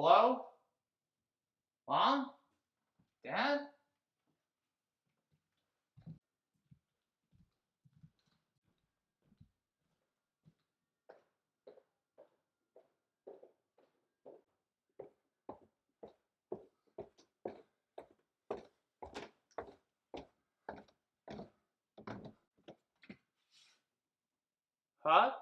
Hello? Mom? Dad? Hux?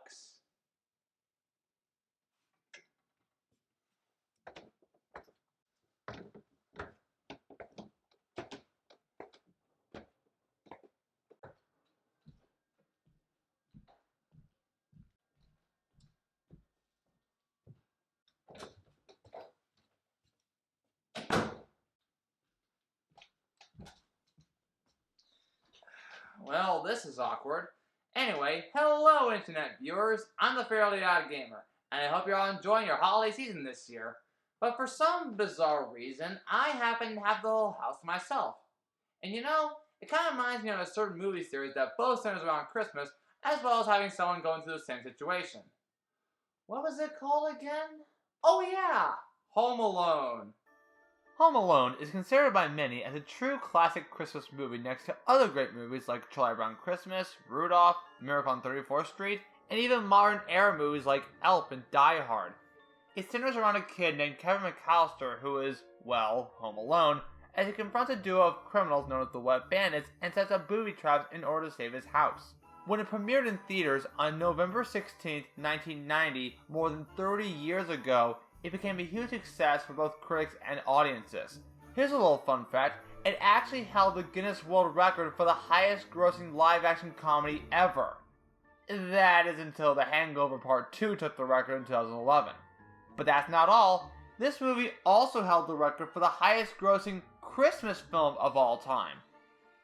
Well, this is awkward. Anyway, hello internet viewers, I'm the fairly OddGamer, and I hope you're all enjoying your holiday season this year. But for some bizarre reason, I happen to have the whole house to myself. And you know, it kind of reminds me of a certain movie series that both centers around Christmas, as well as having someone going through the same situation. What was it called again? Oh yeah! Home Alone. Home Alone is considered by many as a true classic Christmas movie next to other great movies like Charlie Brown Christmas, Rudolph, Miracle on 34th Street, and even modern-era movies like Elf and Die Hard. It centers around a kid named Kevin McAllister who is, well, home alone, as he confronts a duo of criminals known as the Wet Bandits and sets up booby traps in order to save his house. When it premiered in theaters on November 16, 1990, more than 30 years ago, it became a huge success for both critics and audiences. Here's a little fun fact, it actually held the Guinness World Record for the highest grossing live-action comedy ever. That is until The Hangover Part 2 took the record in 2011. But that's not all. This movie also held the record for the highest grossing Christmas film of all time,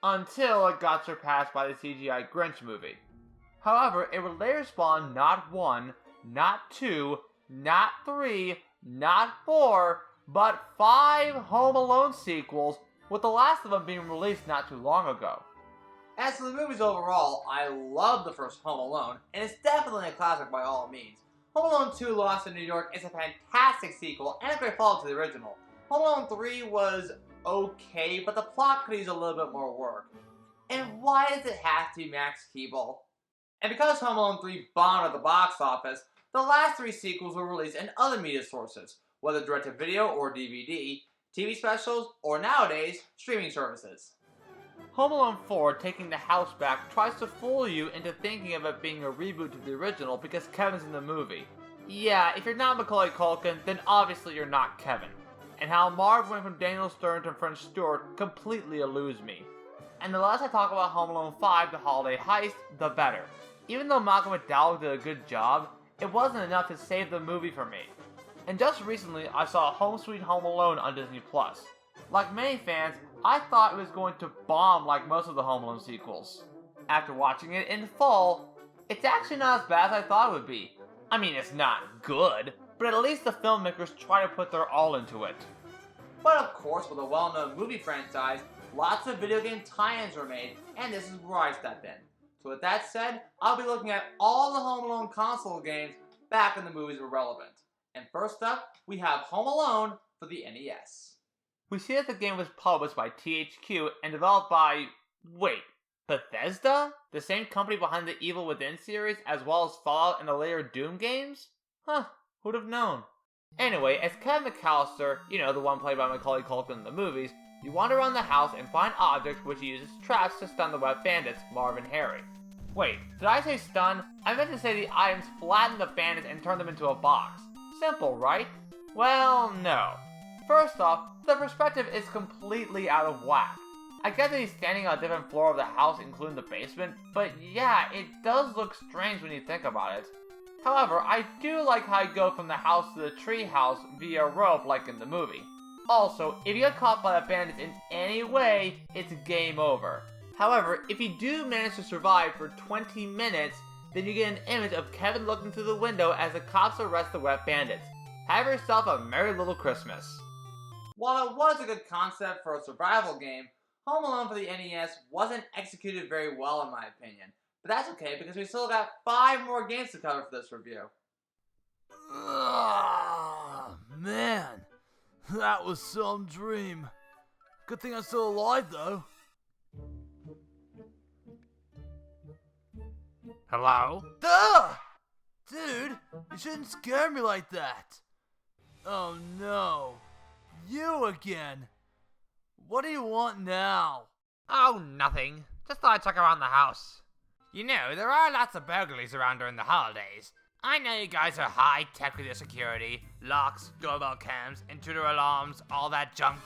until it got surpassed by the CGI Grinch movie. However, it would later spawn not one, not two, not three, not four, but 5 Home Alone sequels, with the last of them being released not too long ago. As for the movies overall, I love the first Home Alone, and it's definitely a classic by all means. Home Alone 2 Lost in New York is a fantastic sequel and a great follow to the original. Home Alone 3 was okay, but the plot could use a little bit more work. And why does it have to be Max Keeble? And because Home Alone 3 bombed at the box office, the last 3 sequels were released in other media sources, whether direct-to-video or DVD, TV specials, or nowadays, streaming services. Home Alone 4, Taking the House Back, tries to fool you into thinking of it being a reboot to the original because Kevin's in the movie. Yeah, if you're not Macaulay Culkin, then obviously you're not Kevin. And how Marv went from Daniel Stern to French Stewart completely eludes me. And the less I talk about Home Alone 5, The Holiday Heist, the better. Even though Malcolm McDowell did a good job, it wasn't enough to save the movie for me. And just recently, I saw Home Sweet Home Alone on Disney+. Like many fans, I thought it was going to bomb like most of the Home Alone sequels. After watching it in full, it's actually not as bad as I thought it would be. I mean, it's not good, but at least the filmmakers try to put their all into it. But of course, with a well-known movie franchise, lots of video game tie-ins were made, and this is where I step in. So with that said, I'll be looking at all the Home Alone console games back when the movies were relevant. And first up, we have Home Alone for the NES. We see that the game was published by THQ and developed by... wait, Bethesda? The same company behind the Evil Within series, as well as Fallout and the later Doom games? Huh, who'd have known? Anyway, as Kevin McAllister, you know, the one played by Macaulay Culkin in the movies, you wander around the house and find objects which he uses traps to stun the Wet Bandits, Marv and Harry. Wait, did I say stun? I meant to say the items flatten the bandits and turn them into a box. Simple, right? Well, no. First off, the perspective is completely out of whack. I get that he's standing on a different floor of the house, including the basement, but yeah, it does look strange when you think about it. However, I do like how you go from the house to the tree house via rope like in the movie. Also, if you get caught by the bandits in any way, it's game over. However, if you do manage to survive for 20 minutes, then you get an image of Kevin looking through the window as the cops arrest the Wet Bandits. Have yourself a merry little Christmas. While it was a good concept for a survival game, Home Alone for the NES wasn't executed very well in my opinion. But that's okay because we still got 5 more games to cover for this review. Man, That was some dream. Good thing I'm still alive, though. Hello? Duh! Dude, you shouldn't scare me like that. Oh no. You again. What do you want now? Oh, nothing. Just thought I'd check around the house. You know, there are lots of burglaries around during the holidays. I know you guys are high-tech with your security, locks, doorbell cams, intruder alarms, all that junk.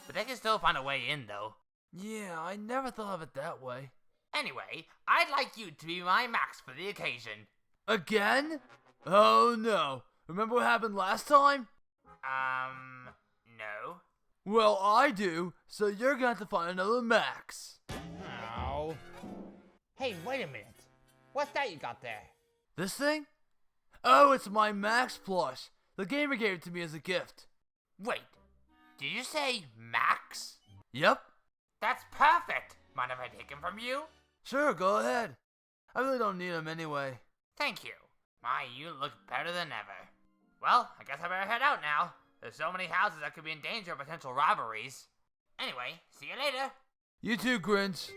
But they can still find a way in, though. Yeah, I never thought of it that way. Anyway, I'd like you to be my Max for the occasion. Again? Oh no. Remember what happened last time? No. Well, I do, so you're gonna have to find another Max. Oh. Hey, wait a minute. What's that you got there? This thing? Oh, it's my Max plush. The gamer gave it to me as a gift. Wait, did you say Max? Yep. That's perfect. Mind if I take him from you? Sure, go ahead. I really don't need him anyway. Thank you. My, you look better than ever. Well, I guess I better head out now. There's so many houses that could be in danger of potential robberies. Anyway, see you later. You too, Grinch.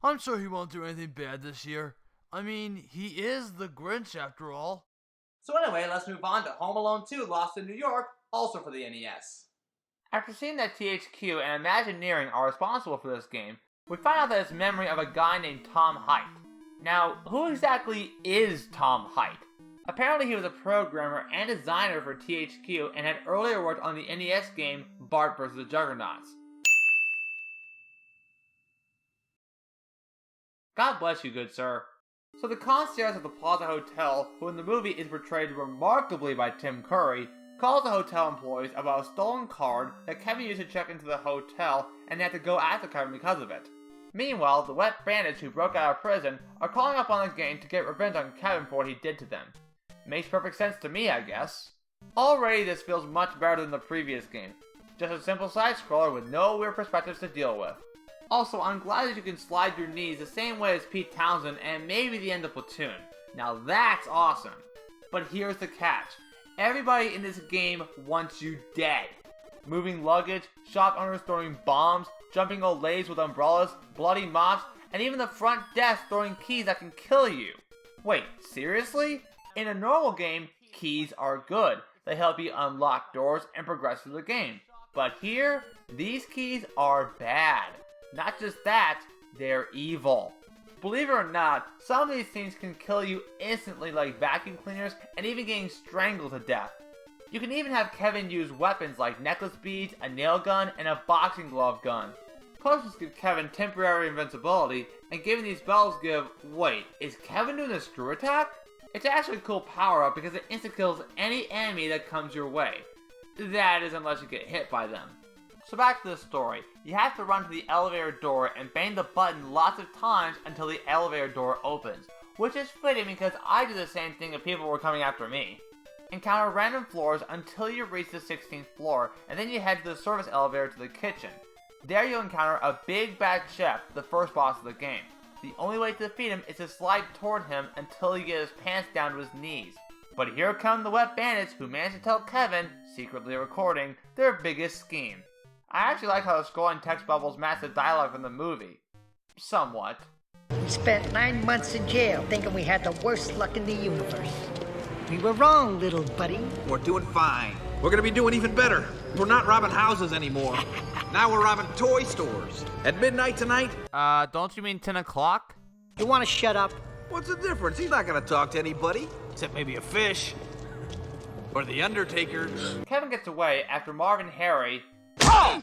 I'm sure he won't do anything bad this year. I mean, he is the Grinch after all. So anyway, let's move on to Home Alone 2 Lost in New York, also for the NES. After seeing that THQ and Imagineering are responsible for this game, we find out that it's memory of a guy named Tom Height. Now, who exactly is Tom Height? Apparently he was a programmer and designer for THQ and had earlier worked on the NES game Bart vs. the Juggernauts. God bless you, good sir. So the concierge at the Plaza Hotel, who in the movie is portrayed remarkably by Tim Curry, calls the hotel employees about a stolen card that Kevin used to check into the hotel and they had to go after Kevin because of it. Meanwhile, the wet bandits who broke out of prison are calling up on the gang to get revenge on Kevin for what he did to them. Makes perfect sense to me, I guess. Already this feels much better than the previous game. Just a simple side-scroller with no weird perspectives to deal with. Also, I'm glad that you can slide your knees the same way as Pete Townsend and maybe the end of Platoon. Now that's awesome. But here's the catch. Everybody in this game wants you dead. Moving luggage, shop owners throwing bombs, jumping old ladies with umbrellas, bloody mops, and even the front desk throwing keys that can kill you. Wait, seriously? In a normal game, keys are good. They help you unlock doors and progress through the game. But here, these keys are bad. Not just that, they're evil. Believe it or not, some of these things can kill you instantly like vacuum cleaners and even getting strangled to death. You can even have Kevin use weapons like necklace beads, a nail gun, and a boxing glove gun. Potions give Kevin temporary invincibility, and giving these bells give... Wait, is Kevin doing a screw attack? It's actually a cool power up because it insta-kills any enemy that comes your way. That is unless you get hit by them. So back to the story. You have to run to the elevator door and bang the button lots of times until the elevator door opens. Which is fitting because I do the same thing if people were coming after me. Encounter random floors until you reach the 16th floor, and then you head to the service elevator to the kitchen. There you'll encounter a big bad chef, the first boss of the game. The only way to defeat him is to slide toward him until you get his pants down to his knees. But here come the wet bandits who manage to tell Kevin, secretly recording, their biggest scheme. I actually like how the scrolling text bubbles match the dialogue from the movie. Somewhat. We spent 9 months in jail thinking we had the worst luck in the universe. We were wrong, little buddy. We're doing fine. We're gonna be doing even better. We're not robbing houses anymore. Now we're robbing toy stores. At midnight tonight? Don't you mean 10 o'clock? You want to shut up? What's the difference? He's not gonna talk to anybody. Except maybe a fish. Or the Undertaker. Kevin gets away after Marvin Harry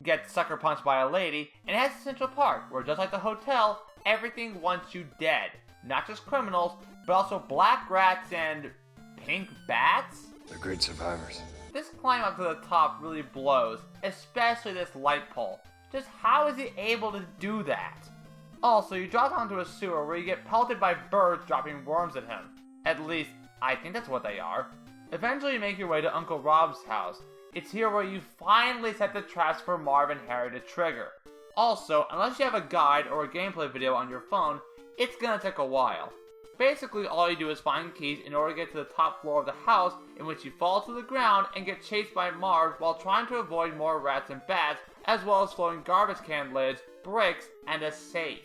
gets sucker punched by a lady, and it has a central part where, just like the hotel, everything wants you dead. Not just criminals, but also black rats and pink bats? They're great survivors. This climb up to the top really blows, especially this light pole. Just how is he able to do that? Also, you drop onto a sewer where you get pelted by birds dropping worms at him. At least, I think that's what they are. Eventually you make your way to Uncle Rob's house. It's here where you finally set the traps for Marvin Harry to trigger. Also, unless you have a guide or a gameplay video on your phone, it's gonna take a while. Basically, all you do is find keys in order to get to the top floor of the house, in which you fall to the ground and get chased by Marv while trying to avoid more rats and bats, as well as floating garbage can lids, bricks, and a safe.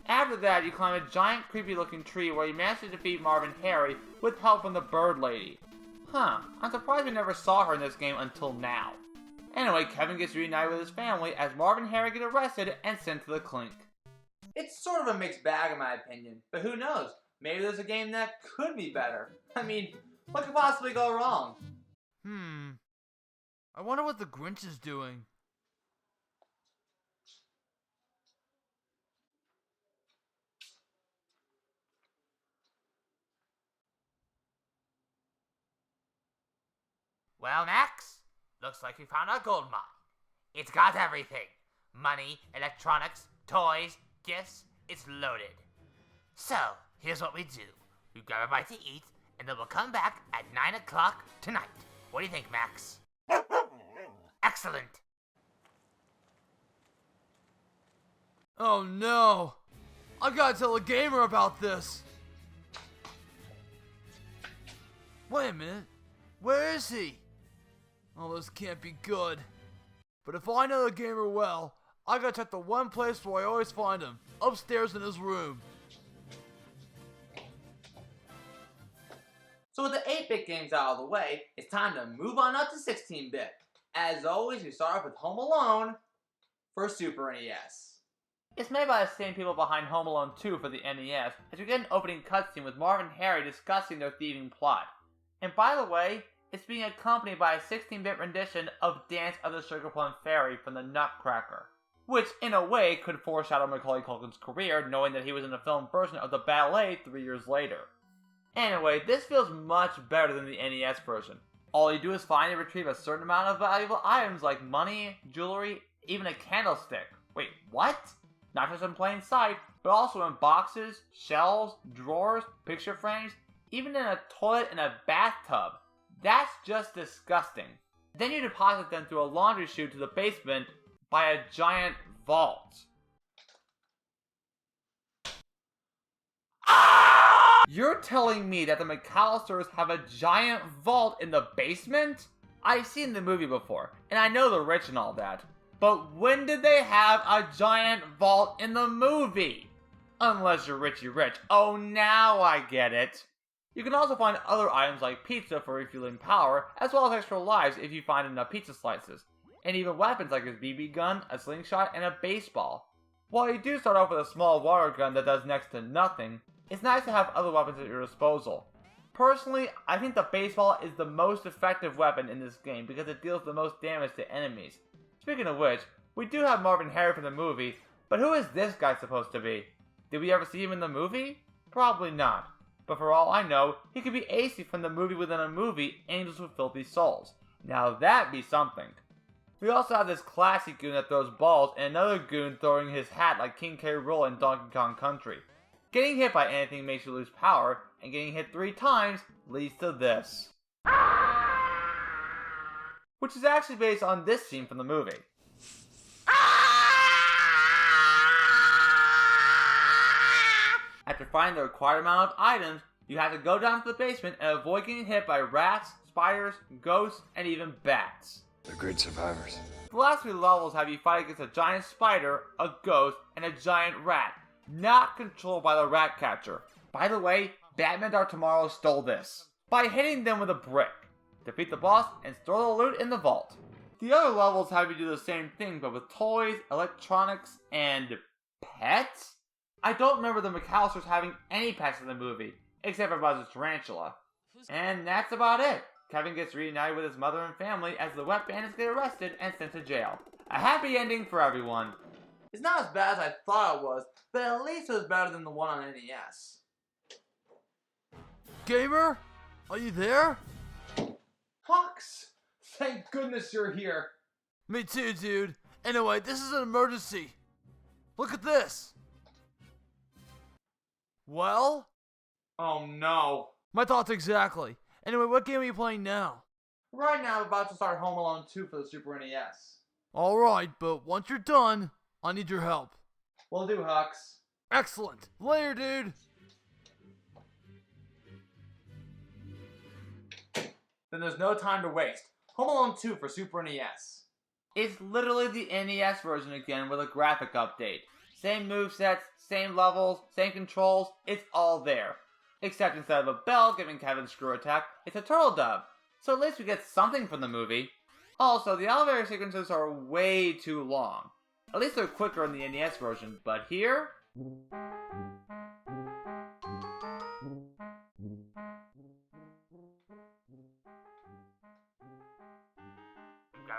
After that, you climb a giant creepy looking tree where you manage to defeat Marv and Harry with help from the bird lady. I'm surprised we never saw her in this game until now. Anyway, Kevin gets reunited with his family as Marv and Harry get arrested and sent to the clink. It's sort of a mixed bag in my opinion, but who knows? Maybe there's a game that could be better. I mean, what could possibly go wrong? I wonder what the Grinch is doing. Well, Max, looks like we found our gold mine. It's got everything. Money, electronics, toys, gifts, it's loaded. So, here's what we do. We grab a bite to eat, and then we'll come back at 9 o'clock tonight. What do you think, Max? Excellent. Oh no! I gotta tell a gamer about this! Wait a minute. Where is he? Oh, this can't be good. But if I know the gamer well, I gotta check the one place where I always find him. Upstairs in his room. So with the 8-bit games out of the way, it's time to move on up to 16-bit. As always, we start off with Home Alone for Super NES. It's made by the same people behind Home Alone 2 for the NES, as we get an opening cutscene with Marv and Harry discussing their thieving plot. And by the way, it's being accompanied by a 16-bit rendition of Dance of the Sugar Plum Fairy from the Nutcracker, which in a way could foreshadow Macaulay Culkin's career, knowing that he was in a film version of the ballet 3 years later. Anyway, this feels much better than the NES version. All you do is find and retrieve a certain amount of valuable items like money, jewelry, even a candlestick. Wait, what? Not just in plain sight, but also in boxes, shelves, drawers, picture frames, even in a toilet and a bathtub. That's just disgusting. Then you deposit them through a laundry chute to the basement by a giant vault. You're telling me that the McAllisters have a giant vault in the basement? I've seen the movie before, and I know they're rich and all that. But when did they have a giant vault in the movie? Unless you're Richie Rich. Oh, now I get it. You can also find other items like pizza for refueling power, as well as extra lives if you find enough pizza slices. And even weapons like his BB gun, a slingshot, and a baseball. While you do start off with a small water gun that does next to nothing, it's nice to have other weapons at your disposal. Personally, I think the baseball is the most effective weapon in this game because it deals the most damage to enemies. Speaking of which, we do have Marv and Harry from the movie, but who is this guy supposed to be? Did we ever see him in the movie? Probably not. But for all I know, he could be AC from the movie within a movie, Angels with Filthy Souls. Now that'd be something. We also have this classy goon that throws balls and another goon throwing his hat like King K. Rool in Donkey Kong Country. Getting hit by anything makes you lose power, and getting hit 3 times leads to this. Which is actually based on this scene from the movie. After finding the required amount of items, you have to go down to the basement and avoid getting hit by rats, spiders, ghosts, and even bats. They're great survivors. The last 3 levels have you fight against a giant spider, a ghost, and a giant rat, not controlled by the rat catcher. By the way, Batman Dark Tomorrow stole this by hitting them with a brick. Defeat the boss and store the loot in the vault. The other levels have you do the same thing, but with toys, electronics, and pets? I don't remember the McAllisters having any pets in the movie, except for Buzz's tarantula. And that's about it. Kevin gets reunited with his mother and family as the wet bandits get arrested and sent to jail. A happy ending for everyone. It's not as bad as I thought it was, but at least it was better than the one on NES. Gamer? Are you there? Hux! Thank goodness you're here. Me too, dude. Anyway, this is an emergency. Look at this. Well? Oh no. My thoughts exactly. Anyway, what game are you playing now? Right now I'm about to start Home Alone 2 for the Super NES. Alright, but once you're done, I need your help. Will do, Hux. Excellent. Later, dude. Then there's no time to waste. Home Alone 2 for Super NES. It's literally the NES version again with a graphic update. Same movesets, same levels, same controls, it's all there. Except instead of a bell giving Kevin screw attack, it's a turtle dove. So at least we get something from the movie. Also, the elevator sequences are way too long. At least they're quicker in the NES version, but here? Grab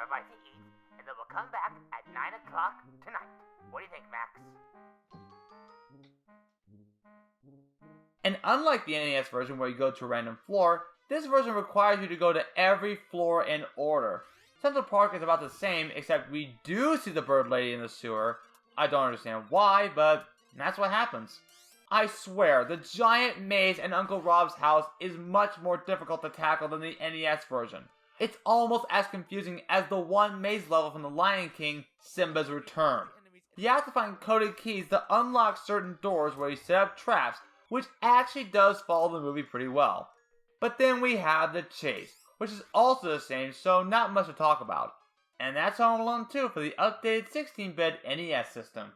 a bite to eat, and then we'll come back at 9 o'clock tonight. What do you think, Max? And unlike the NES version where you go to a random floor, this version requires you to go to every floor in order. Central Park is about the same, except we do see the bird lady in the sewer. I don't understand why, but that's what happens. I swear, the giant maze in Uncle Rob's house is much more difficult to tackle than the NES version. It's almost as confusing as the one maze level from The Lion King, Simba's Return. You have to find coded keys to unlock certain doors where you set up traps, which actually does follow the movie pretty well. But then we have the chase, which is also the same, so not much to talk about. And that's Home Alone 2 for the updated 16-bit NES system.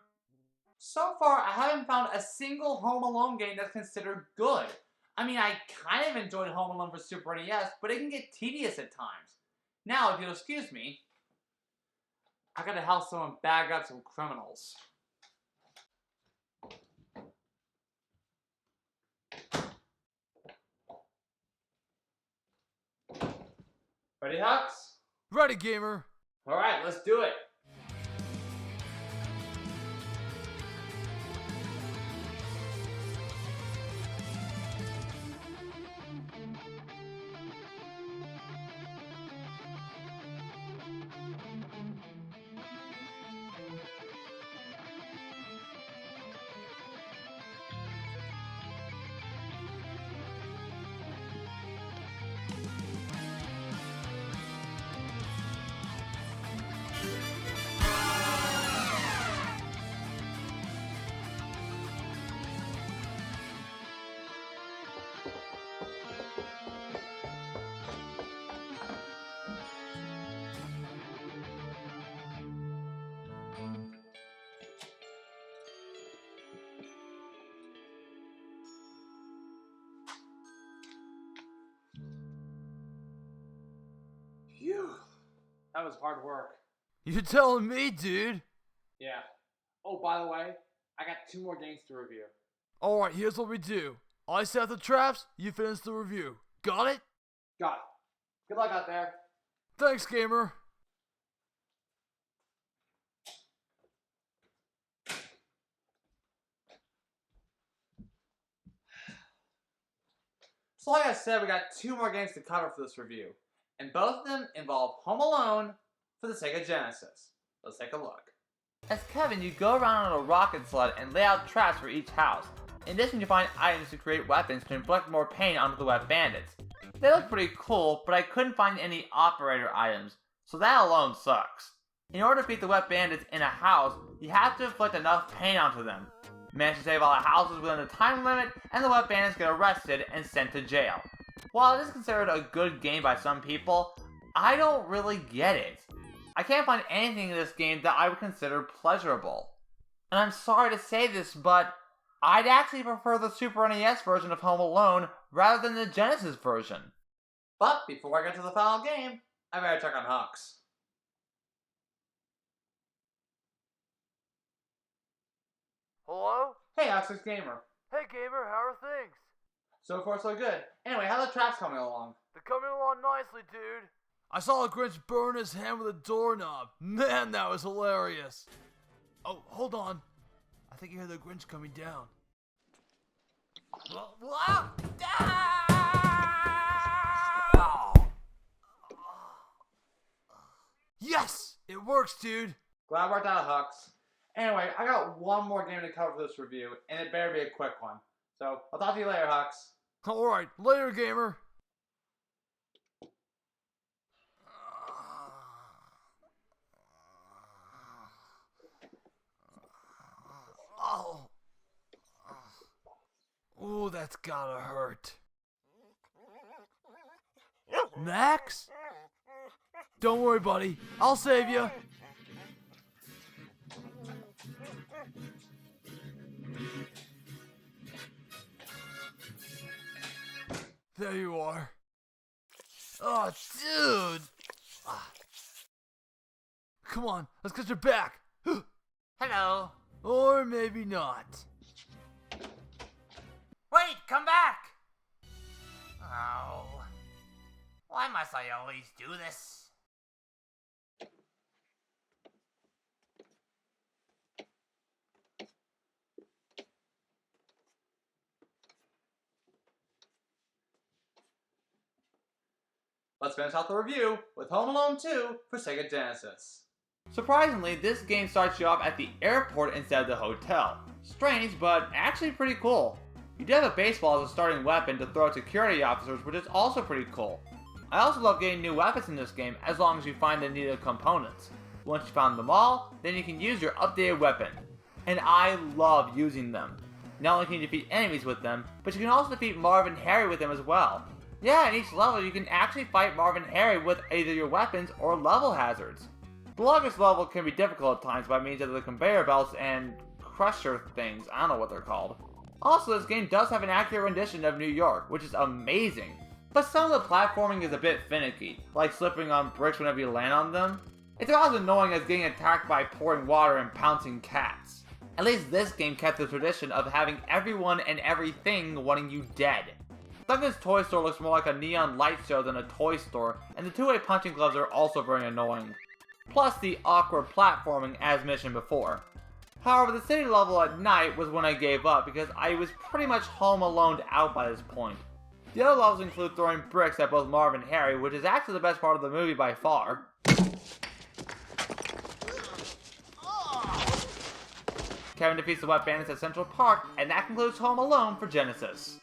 So far, I haven't found a single Home Alone game that's considered good. I mean, I kind of enjoyed Home Alone for Super NES, but it can get tedious at times. Now, if you'll excuse me, I gotta help someone bag up some criminals. Ready, Hux? Ready, gamer. Alright, let's do it. Phew. That was hard work. You telling me, dude? Yeah. Oh, by the way, I got 2 more games to review. Alright, here's what we do. I set the traps, you finish the review. Got it? Got it. Good luck out there. Thanks, gamer. So like I said, we got 2 more games to cover for this review. And both of them involve Home Alone for the Sega Genesis. Let's take a look. As Kevin, you go around on a rocket sled and lay out traps for each house. In addition, you find items to create weapons to inflict more pain onto the wet bandits. They look pretty cool, but I couldn't find any operator items, so that alone sucks. In order to beat the wet bandits in a house, you have to inflict enough pain onto them. Manage to save all the houses within the time limit, and the wet bandits get arrested and sent to jail. While it is considered a good game by some people, I don't really get it. I can't find anything in this game that I would consider pleasurable. And I'm sorry to say this, but I'd actually prefer the Super NES version of Home Alone rather than the Genesis version. But before I get to the final game, I better check on Hux. Hello? Hey, Huxgamr. Hey, gamer, how are things? So far, so good. Anyway, how are the traps coming along? They're coming along nicely, dude. I saw a Grinch burn his hand with a doorknob. Man, that was hilarious. Oh, hold on. I think you hear the Grinch coming down. Yes! It works, dude. Glad it worked out, Hux. Anyway, I got 1 more game to cover for this review, and it better be a quick one. So, I'll talk to you later, Hux. Alright, later, gamer. Oh. Ooh, that's gotta hurt. Max? Don't worry, buddy. I'll save you. There you are. Oh, dude. Come on, let's get your back. Hello. Or maybe not. Wait, come back! Oh. Why must I always do this? Let's finish off the review with Home Alone 2 for Sega Genesis. Surprisingly, this game starts you off at the airport instead of the hotel. Strange, but actually pretty cool. You do have a baseball as a starting weapon to throw at security officers, which is also pretty cool. I also love getting new weapons in this game as long as you find the needed components. Once you found them all, then you can use your updated weapon. And I love using them. Not only can you defeat enemies with them, but you can also defeat Marv and Harry with them as well. Yeah, in each level you can actually fight Marv and Harry with either your weapons or level hazards. The longest level can be difficult at times by means of the conveyor belts and crusher things, I don't know what they're called. Also, this game does have an accurate rendition of New York, which is amazing. But some of the platforming is a bit finicky, like slipping on bricks whenever you land on them. It's about as annoying as getting attacked by pouring water and pouncing cats. At least this game kept the tradition of having everyone and everything wanting you dead. Duncan's toy store looks more like a neon light show than a toy store, and the two-way punching gloves are also very annoying. Plus the awkward platforming as mentioned before. However, the city level at night was when I gave up because I was pretty much home alone out by this point. The other levels include throwing bricks at both Marv and Harry, which is actually the best part of the movie by far. Kevin defeats the Wet Bandits at Central Park, and that concludes Home Alone for Genesis.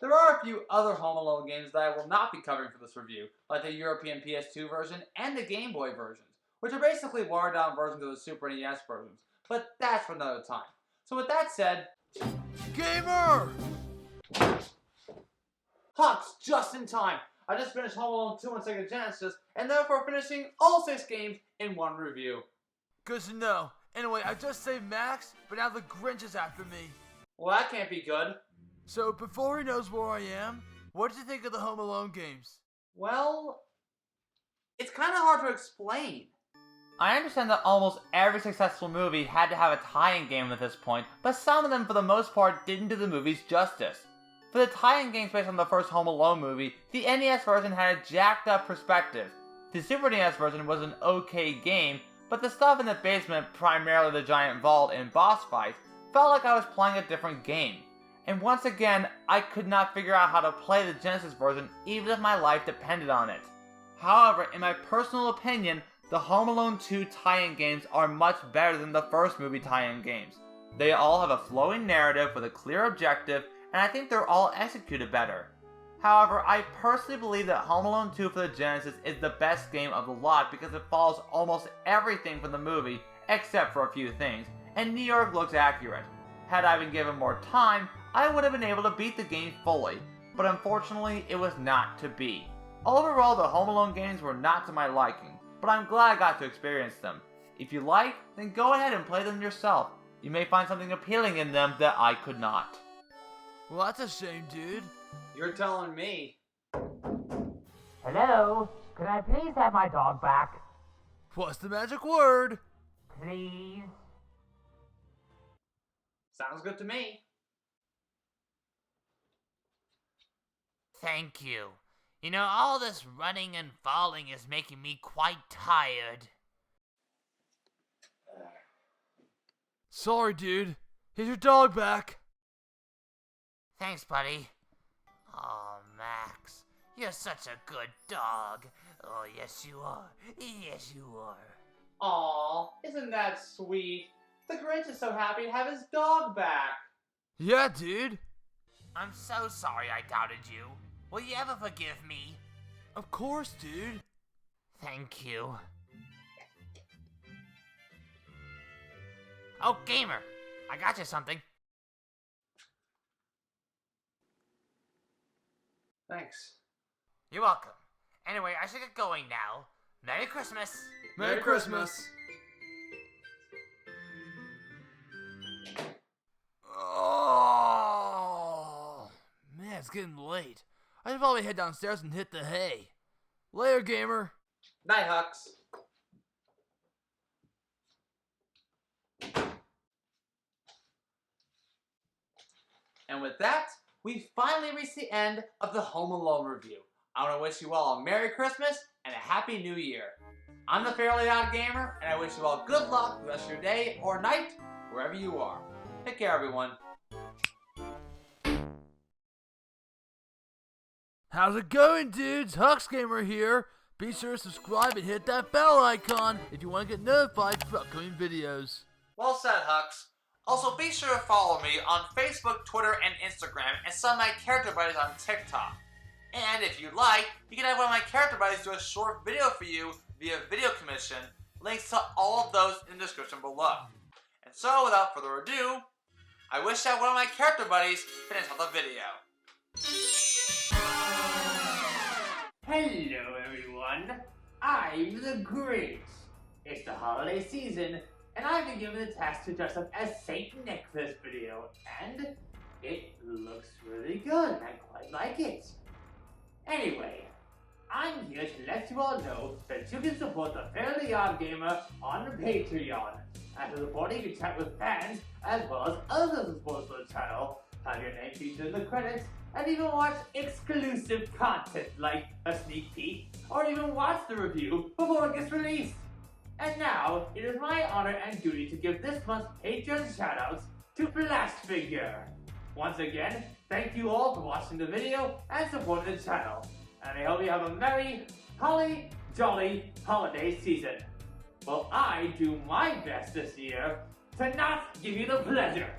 There are a few other Home Alone games that I will not be covering for this review, like the European PS2 version and the Game Boy versions, which are basically watered down versions of the Super NES versions, but that's for another time. So with that said, Gamer! Hux, just in time! I just finished Home Alone 2 on Sega Genesis, and therefore finishing all 6 games in one review. Good to know. Anyway, I just saved Max, but now the Grinch is after me. Well, that can't be good. So, before he knows where I am, what did you think of the Home Alone games? Well, it's kind of hard to explain. I understand that almost every successful movie had to have a tie-in game at this point, but some of them for the most part didn't do the movies justice. For the tie-in games based on the first Home Alone movie, the NES version had a jacked up perspective. The Super NES version was an okay game, but the stuff in the basement, primarily the giant vault and boss fights, felt like I was playing a different game. And once again, I could not figure out how to play the Genesis version even if my life depended on it. However, in my personal opinion, the Home Alone 2 tie-in games are much better than the first movie tie-in games. They all have a flowing narrative with a clear objective, and I think they're all executed better. However, I personally believe that Home Alone 2 for the Genesis is the best game of the lot because it follows almost everything from the movie, except for a few things, and New York looks accurate. Had I been given more time, I would have been able to beat the game fully, but unfortunately it was not to be. Overall, the Home Alone games were not to my liking, but I'm glad I got to experience them. If you like, then go ahead and play them yourself. You may find something appealing in them that I could not. Well, that's a shame, dude. You're telling me. Hello? Can I please have my dog back? What's the magic word? Please? Sounds good to me. Thank you. You know, all this running and falling is making me quite tired. Sorry, dude. Here's your dog back. Thanks, buddy. Oh, Max, you're such a good dog. Oh, yes you are. Yes you are. Aw, isn't that sweet? The Grinch is so happy to have his dog back. Yeah, dude. I'm so sorry I doubted you. Will you ever forgive me? Of course, dude. Thank you. Oh, Gamer, I got you something. Thanks. You're welcome. Anyway, I should get going now. Merry Christmas! Merry Christmas. Oh, man, it's getting late. I should probably head downstairs and hit the hay. Later, gamer. Night, Hux. And with that, we finally reached the end of the Home Alone review. I want to wish you all a Merry Christmas and a Happy New Year. I'm the Fairly Odd Gamer, and I wish you all good luck the rest of your day or night, wherever you are. Take care, everyone. How's it going, dudes? Huxgamr here. Be sure to subscribe and hit that bell icon if you want to get notified for upcoming videos. Well said, Hux. Also, be sure to follow me on Facebook, Twitter, and Instagram, and some of my character buddies on TikTok. And if you'd like, you can have one of my character buddies do a short video for you via video commission. Links to all of those in the description below. And so, without further ado, I wish that one of my character buddies finish off the video. Hello everyone, I'm the Grinch. It's the holiday season, and I've been given the task to dress up as Saint Nick for this video, and it looks really good, and I quite like it. Anyway, I'm here to let you all know that you can support the Fairly Odd Gamer on the Patreon. After supporting, you can chat with fans, as well as other supporters for the channel, have your name featured in the credits, and even watch exclusive content like a sneak peek, or even watch the review before it gets released. And now, it is my honor and duty to give this month's Patreon shoutouts to Flashfigure. Once again, thank you all for watching the video and supporting the channel, and I hope you have a merry, holly, jolly holiday season. Well, I do my best this year to not give you the pleasure